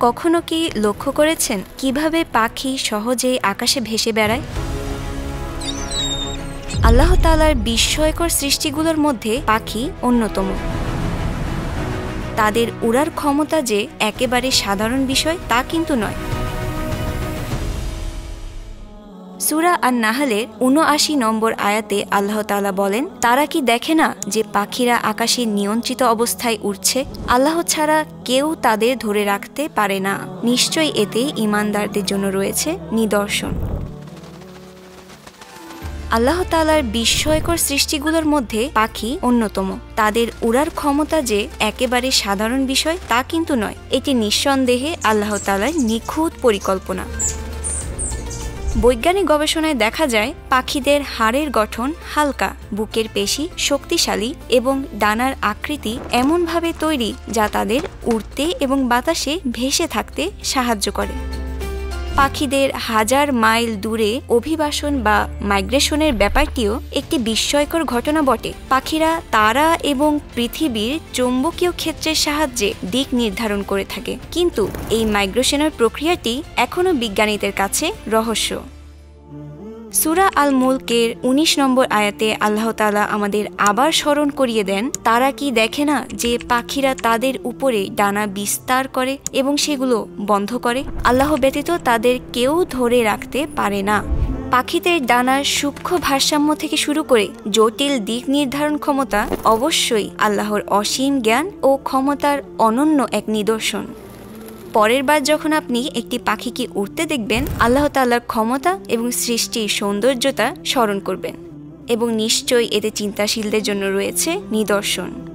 কখনো কি লক্ষ্য করেছেন কিভাবে পাখি সহজে আকাশে ভেসে বেড়ায়? আল্লাহ তাআলার বিস্ময়কর সৃষ্টিগুলোর মধ্যে পাখি অন্যতম। তাদের উড়ার ক্ষমতা যে একেবারে সাধারণ বিষয় তা কিন্তু নয়। সূরা আন-নাহলের ৭৯ নম্বর আয়াতে আল্লাহ তাআলা বলেন, তারা কি দেখে না যে পাখিরা আকাশে নিয়ন্ত্রিত অবস্থায় উড়ছে? আল্লাহ ছাড়া কেউ তাদের ধরে রাখতে পারে না। নিশ্চয়ই এতে ঈমানদারদের জন্য রয়েছে নিদর্শন। আল্লাহ তাআলার বিস্ময়কর সৃষ্টিগুলোর মধ্যে পাখি অন্যতম। তাদের উড়ার ক্ষমতা যে একেবারে সাধারণ বিষয় তা কিন্তু নয়। এটি নিঃসন্দেহে আল্লাহ তাআলার নিখুঁত পরিকল্পনা। বৈজ্ঞানিক গবেষণায় দেখা যায় পাখিদের হাড়ের গঠন হালকা, বুকের পেশি শক্তিশালী এবং ডানার আকৃতি এমনভাবে তৈরি যা তাদের উড়তে এবং বাতাসে ভেসে থাকতে সাহায্য করে। পাখিদের হাজার মাইল দূরে অভিবাসন বা মাইগ্রেশনের ব্যাপারটিও একটি বিস্ময়কর ঘটনা বটে। পাখিরা তারা এবং পৃথিবীর চৌম্বকীয় ক্ষেত্রের সাহায্যে দিক নির্ধারণ করে থাকে, কিন্তু এই মাইগ্রেশনের প্রক্রিয়াটি এখনও বিজ্ঞানীদের কাছে রহস্য। সূরা আল-মুলকের ১৯ নম্বর আয়াতে আল্লাহ তাআলা আমাদের আবার স্মরণ করিয়ে দেন, তারা কি দেখে না যে পাখিরা তাদের উপরে ডানা বিস্তার করে এবং সেগুলো বন্ধ করে? আল্লাহ ব্যতীত তাদের কেউ ধরে রাখতে পারে না। পাখিদের ডানার সূক্ষ্ম ভারসাম্য থেকে শুরু করে জটিল দিক নির্ধারণ ক্ষমতা অবশ্যই আল্লাহর অসীম জ্ঞান ও ক্ষমতার অনন্য এক নিদর্শন। পরের বার যখন আপনি একটি পাখিকে উড়তে দেখবেন, আল্লাহ তাআলার ক্ষমতা এবং সৃষ্টির সৌন্দর্যতা স্মরণ করবেন এবং নিশ্চয়ই এতে চিন্তাশীলদের জন্য রয়েছে নিদর্শন।